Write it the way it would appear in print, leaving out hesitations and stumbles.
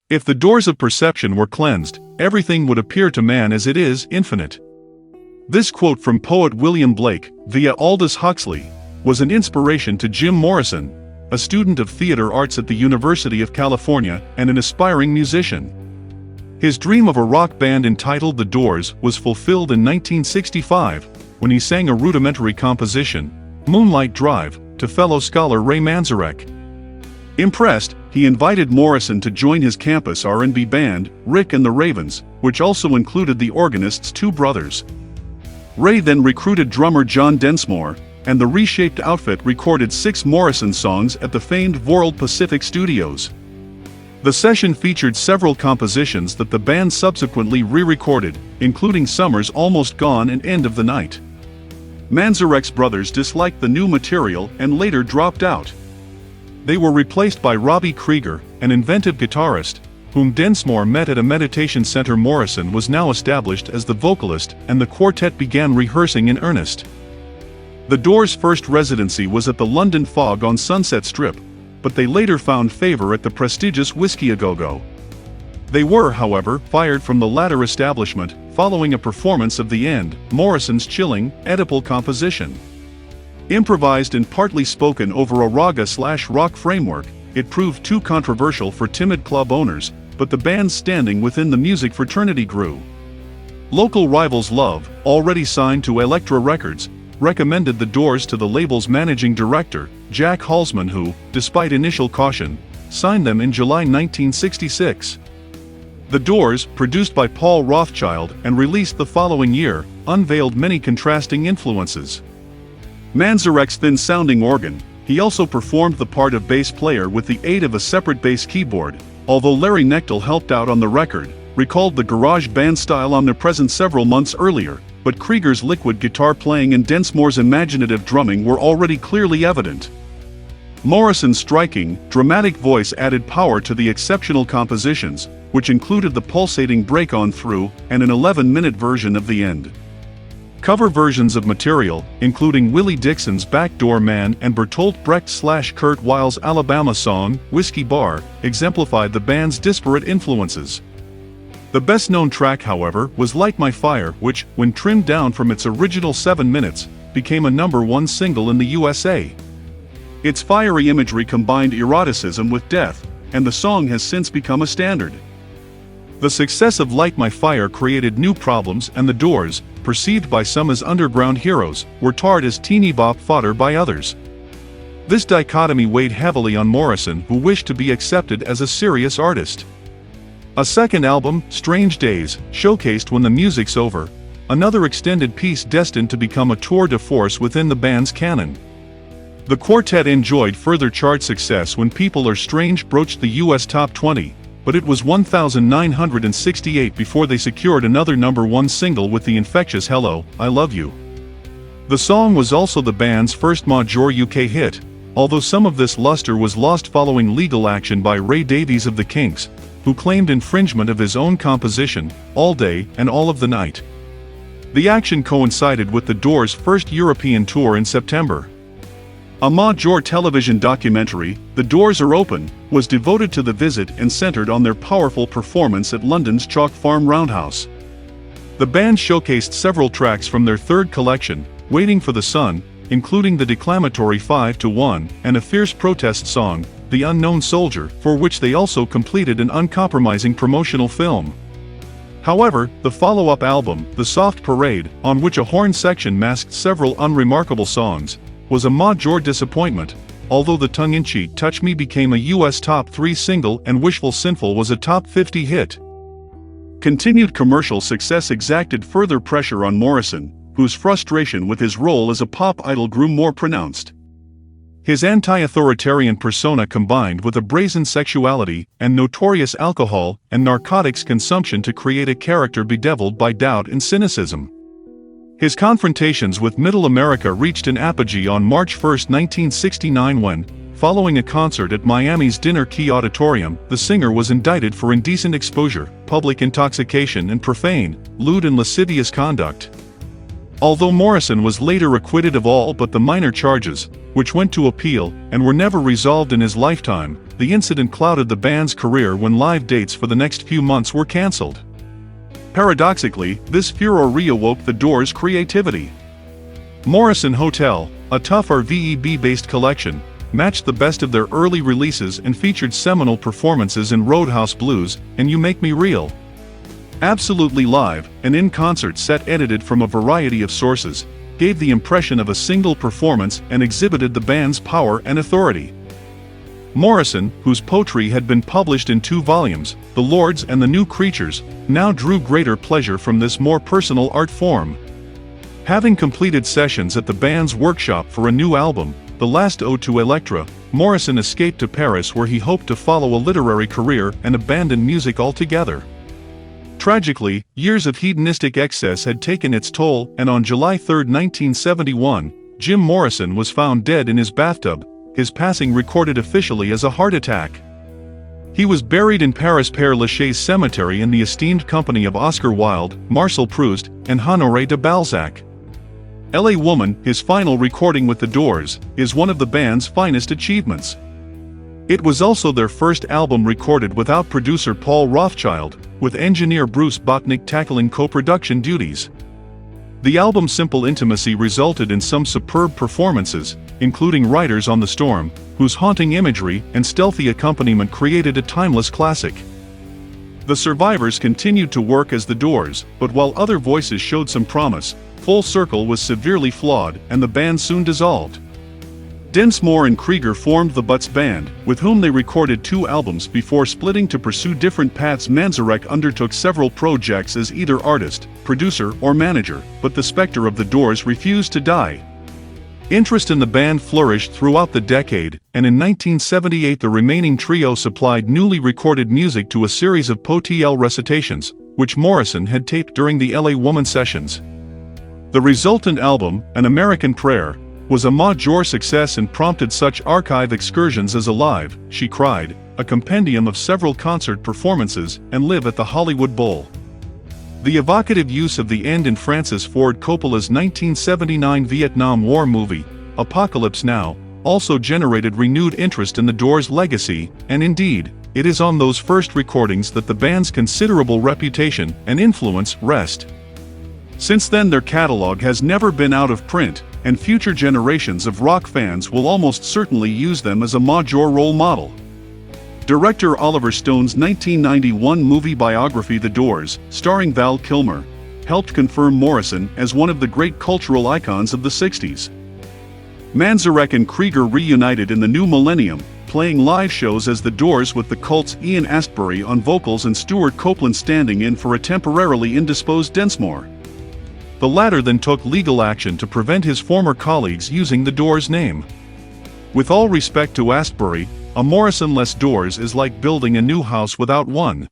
If the doors of perception were cleansed, everything would appear to man as it is, infinite. This quote from poet William Blake, via Aldous Huxley, was an inspiration to Jim Morrison, a student of theater arts at the University of California and an aspiring musician. His dream of a rock band entitled The Doors was fulfilled in 1965, when he sang a rudimentary composition, Moonlight Drive, to fellow scholar Ray Manzarek. Impressed, he invited Morrison to join his campus R&B band, Rick and the Ravens, which also included the organist's two brothers. Ray then recruited drummer John Densmore, and the reshaped outfit recorded 6 Morrison songs at the famed World Pacific Studios. The session featured several compositions that the band subsequently re-recorded, including Summer's Almost Gone and End of the Night. Manzarek's brothers disliked the new material and later dropped out. They were replaced by Robbie Krieger, an inventive guitarist, whom Densmore met at a meditation center. Morrison was now established as the vocalist, and the quartet began rehearsing in earnest. The Doors' first residency was at the London Fog on Sunset Strip, but they later found favor at the prestigious Whiskey A Go Go. They were, however, fired from the latter establishment, following a performance of The End, Morrison's chilling, Oedipal composition. Improvised and partly spoken over a raga/rock framework, it proved too controversial for timid club owners, but the band's standing within the music fraternity grew. Local rivals Love, already signed to Elektra Records, recommended The Doors to the label's managing director, Jack Halsman, who, despite initial caution, signed them in July 1966. The Doors, produced by Paul Rothchild and released the following year, unveiled many contrasting influences. Manzarek's thin-sounding organ, he also performed the part of bass player with the aid of a separate bass keyboard, although Larry Knechtel helped out on the record, recalled the garage band style omnipresent several months earlier, but Krieger's liquid guitar playing and Densmore's imaginative drumming were already clearly evident. Morrison's striking, dramatic voice added power to the exceptional compositions, which included the pulsating Break On Through and an 11-minute version of The End. Cover versions of material, including Willie Dixon's Backdoor Man and Bertolt Brecht/Kurt Weill's Alabama song, Whiskey Bar, exemplified the band's disparate influences. The best-known track, however, was Light My Fire, which, when trimmed down from its original 7 minutes, became a #1 single in the USA. Its fiery imagery combined eroticism with death, and the song has since become a standard. The success of Light My Fire created new problems, and The Doors, perceived by some as underground heroes, were tarred as teeny bop fodder by others. This dichotomy weighed heavily on Morrison, who wished to be accepted as a serious artist. A second album, Strange Days, showcased When the Music's Over, another extended piece destined to become a tour de force within the band's canon. The quartet enjoyed further chart success when People Are Strange broached the US Top 20, but it was 1968 before they secured another #1 single with the infectious Hello, I Love You. The song was also the band's first major UK hit, although some of this luster was lost following legal action by Ray Davies of the Kinks, who claimed infringement of his own composition, All Day and All of the Night. The action coincided with the Doors' first European tour in September. A major television documentary, The Doors Are Open, was devoted to the visit and centered on their powerful performance at London's Chalk Farm Roundhouse. The band showcased several tracks from their third collection, Waiting for the Sun, including the declamatory 5-1 and a fierce protest song, The Unknown Soldier, for which they also completed an uncompromising promotional film. However, the follow-up album, The Soft Parade, on which a horn section masked several unremarkable songs, was a major disappointment, although the tongue-in-cheek Touch Me became a US Top 3 single and Wishful Sinful was a Top 50 hit. Continued commercial success exacted further pressure on Morrison, whose frustration with his role as a pop idol grew more pronounced. His anti-authoritarian persona combined with a brazen sexuality and notorious alcohol and narcotics consumption to create a character bedeviled by doubt and cynicism. His confrontations with Middle America reached an apogee on March 1, 1969 when, following a concert at Miami's Dinner Key Auditorium, the singer was indicted for indecent exposure, public intoxication and profane, lewd and lascivious conduct. Although Morrison was later acquitted of all but the minor charges, which went to appeal and were never resolved in his lifetime, the incident clouded the band's career when live dates for the next few months were cancelled. Paradoxically, this furor reawoke the Doors' creativity. Morrison Hotel, a tough RVEB-based collection, matched the best of their early releases and featured seminal performances in Roadhouse Blues and You Make Me Real. Absolutely live, an in-concert set edited from a variety of sources, gave the impression of a single performance and exhibited the band's power and authority. Morrison, whose poetry had been published in 2 volumes, The Lords and the New Creatures, now drew greater pleasure from this more personal art form. Having completed sessions at the band's workshop for a new album, The Last Ode to Electra, Morrison escaped to Paris where he hoped to follow a literary career and abandon music altogether. Tragically, years of hedonistic excess had taken its toll, and on July 3, 1971, Jim Morrison was found dead in his bathtub, his passing recorded officially as a heart attack. He was buried in Paris Père Lachaise Cemetery in the esteemed company of Oscar Wilde, Marcel Proust, and Honoré de Balzac. LA Woman, his final recording with the Doors, is one of the band's finest achievements. It was also their first album recorded without producer Paul Rothchild, with engineer Bruce Botnick tackling co-production duties. The album's simple intimacy resulted in some superb performances, including Riders on the Storm, whose haunting imagery and stealthy accompaniment created a timeless classic. The survivors continued to work as the Doors, but while other voices showed some promise, Full Circle was severely flawed and the band soon dissolved. Densmore and Krieger formed the Butts Band, with whom they recorded 2 albums before splitting to pursue different paths. Manzarek undertook several projects as either artist, producer, or manager, but the specter of the Doors refused to die. Interest in the band flourished throughout the decade, and in 1978 the remaining trio supplied newly recorded music to a series of Potiel recitations, which Morrison had taped during the LA Woman sessions. The resultant album, An American Prayer, was a major success and prompted such archive excursions as Alive, She Cried, a compendium of several concert performances, and Live at the Hollywood Bowl. The evocative use of the end in Francis Ford Coppola's 1979 Vietnam War movie, Apocalypse Now, also generated renewed interest in the Doors' legacy, and indeed, it is on those first recordings that the band's considerable reputation and influence rest. Since then their catalog has never been out of print, and future generations of rock fans will almost certainly use them as a major role model. Director Oliver Stone's 1991 movie Biography The Doors, starring Val Kilmer, helped confirm Morrison as one of the great cultural icons of the 60s. Manzarek and Krieger reunited in the new millennium, playing live shows as the Doors with the Cult's Ian Astbury on vocals and Stuart Copeland standing in for a temporarily indisposed Densmore. The latter then took legal action to prevent his former colleagues using the Doors name. With all respect to Astbury, a Morrison-less Doors is like building a new house without one.